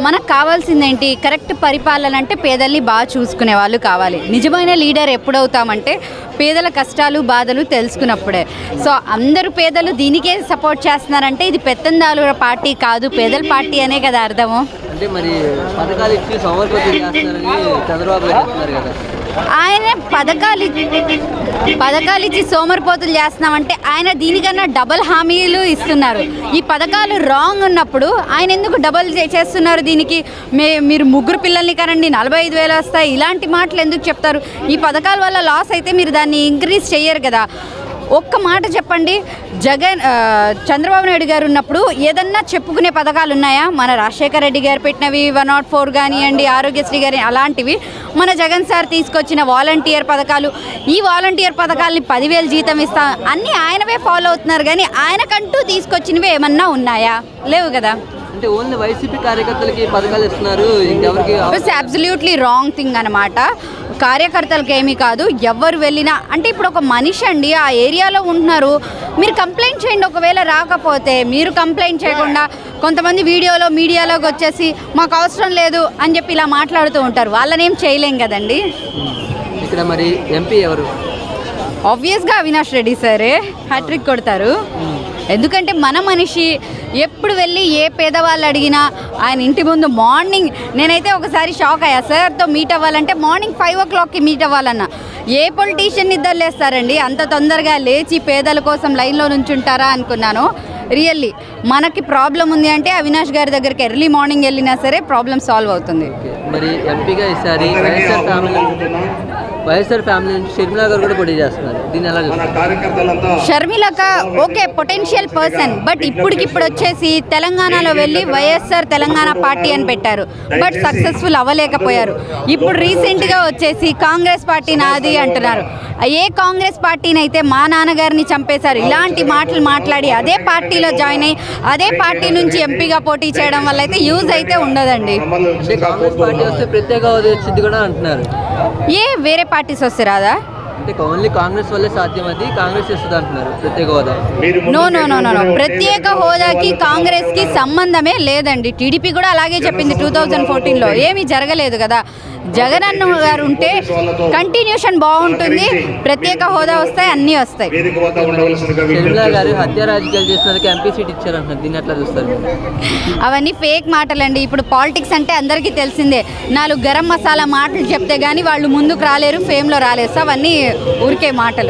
మనకు కావాల్సిందేంటి? కరెక్ట్ పరిపాలన అంటే పేదల్ని బాగా చూసుకునే వాళ్ళు కావాలి. నిజమైన లీడర్ ఎప్పుడవుతామంటే పేదల కష్టాలు బాధలు తెలుసుకున్నప్పుడే. సో అందరూ పేదలు దీనికే సపోర్ట్ చేస్తున్నారంటే ఇది పెత్తందారుల పార్టీ కాదు, పేదల పార్టీ అనే కదా అర్థము. అంటే మరి పథకాలు ఇచ్చి సోమరిపోతులు చేస్తున్నారని చంద్రబాబు గారు చెప్తున్నారు కదా. ఆయన పథకాలు ఇచ్చి సోమరిపోతులు చేస్తున్నామంటే ఆయన దీనికన్నా డబల్ హామీలు ఇస్తున్నారు. ఈ పథకాలు రాంగ్ ఉన్నప్పుడు ఆయన ఎందుకు డబల్ చేస్తున్నారు? దీనికి మీరు 3 పిల్లల్ని కనండి 45,000 వస్తాయి, ఇలాంటి మాటలు ఎందుకు చెప్తారు? ఈ పథకాల వల్ల లాస్ అయితే మీరు దాన్ని ఇంక్రీజ్ చేయరు కదా. ఒక్క మాట చెప్పండి, చంద్రబాబు నాయుడు గారు ఉన్నప్పుడు ఏదన్నా చెప్పుకునే పథకాలు ఉన్నాయా? మన రాజశేఖర రెడ్డి గారు పెట్టినవి 104 కానివ్వండి, ఆరోగ్యశ్రీ గారి అలాంటివి, మన జగన్ సార్ తీసుకొచ్చిన వాలంటీర్ పథకాలు, ఈ వాలంటీర్ పథకాలని 10,000 జీతం ఇస్తా అన్నీ ఆయనవే ఫాలో అవుతున్నారు. కానీ ఆయనకంటూ తీసుకొచ్చినవి ఏమన్నా ఉన్నాయా? లేవు కదా. అంటే ఓన్లీ వైసీపీ కార్యకర్తలకి పథకాలు ఇస్తున్నారు, ఇంకెవరికి? ఇట్స్ అబ్సల్యూట్లీ రాంగ్ థింగ్ అనమాట. కార్యకర్తలకు ఏమీ కాదు, ఎవరు వెళ్ళినా. అంటే ఇప్పుడు ఒక మనిషి అండి ఆ ఏరియాలో ఉంటున్నారు, మీరు కంప్లైంట్ చేయండి. ఒకవేళ రాకపోతే మీరు కంప్లైంట్ చేయకుండా కొంతమంది మీడియాలోకి వచ్చేసి మాకు అవసరం లేదు అని చెప్పి ఇలా మాట్లాడుతూ ఉంటారు. వాళ్ళని ఏం చేయలేం కదండి. ఇక్కడ మరి ఎంపీ ఎవరు? ఆబ్వియస్గా అవినాష్ రెడ్డి సరే హ్యాట్రిక్ కొడతారు. ఎందుకంటే మన మనిషి ఎప్పుడు వెళ్ళి ఏ పేదవాళ్ళు అడిగినా ఆయన ఇంటి ముందు మార్నింగ్, నేనైతే ఒకసారి షాక్ అయ్యా, సార్తో మీట్ అవ్వాలంటే మార్నింగ్ 5 o'clockకి మీట్ అవ్వాలన్నా. ఏ పొలిటీషియన్ నిద్రలేస్తారండి అంత తొందరగా లేచి పేదల కోసం లైన్లో నుంచుంటారా అనుకున్నాను. రియల్లీ మనకి ప్రాబ్లం ఉంది అంటే అవినాష్ గారి దగ్గరికి ఎర్లీ మార్నింగ్ వెళ్ళినా సరే ప్రాబ్లం సాల్వ్ అవుతుంది. మరి ఎంపీగా ఈసారి వైఎస్ఆర్ ఫ్యామిలీ నుంచి షర్మిల గారు కూడా పోటీ చేస్తున్నారు, దీన్ని ఎలా చూస్తారు? షర్మిలక ఓకే పొటెన్షియల్ పర్సన్, బట్ ఇప్పటికిప్పుడు వచ్చేసి తెలంగాణలో వెళ్ళి వైఎస్ఆర్ తెలంగాణ పార్టీ అని పెట్టారు, బట్ సక్సెస్ఫుల్ అవ్వలేకపోయారు. ఇప్పుడు రీసెంట్గా వచ్చేసి కాంగ్రెస్ పార్టీ నాది అంటున్నారు. ఏ కాంగ్రెస్ పార్టీని అయితే మా నాన్నగారిని చంపేశారు ఇలాంటి మాటలు మాట్లాడి అదే పార్టీలో జాయిన్ అయ్యి అదే పార్టీ నుంచి ఎంపీగా పోటీ చేయడం వల్ల అయితే యూజ్ అయితే ఉండదండి. కాంగ్రెస్ పార్టీ వస్తే ప్రత్యేక హోదా వచ్చింది కూడా అంటున్నారు. వేరే పార్టీస్ వస్తే రాదా? ఓన్లీ కాంగ్రెస్ వల్లే సాధ్యం, అది కాంగ్రెస్ ఇస్తుంది అంటున్నారు ప్రత్యేక హోదా. నో ప్రత్యేక హోదాకి కాంగ్రెస్ కి సంబంధమే లేదండి. టీడీపీ కూడా అలాగే చెప్పింది 2014లో, ఏమీ జరగలేదు కదా. జగన్ అన్న గారు ఉంటే కంటిన్యూషన్ బాగుంటుంది, ప్రత్యేక హోదా వస్తాయి, అన్నీ వస్తాయి. షర్మిల గారు హత్య రాజకీయాలు చేసినందుకు ఎంపీ సీట్ ఇచ్చారంటున్నారు, దీన్ని ఎట్లా చూస్తారు? అవన్నీ ఫేక్ మాటలండి. ఇప్పుడు పాలిటిక్స్ అంటే అందరికీ తెలిసిందే, 4 గరం మసాలా మాటలు చెప్తే కానీ వాళ్ళు ముందుకు రాలేరు, ఫేమ్లో రాలేరు. సో అవన్నీ ఊరికే మాటలు.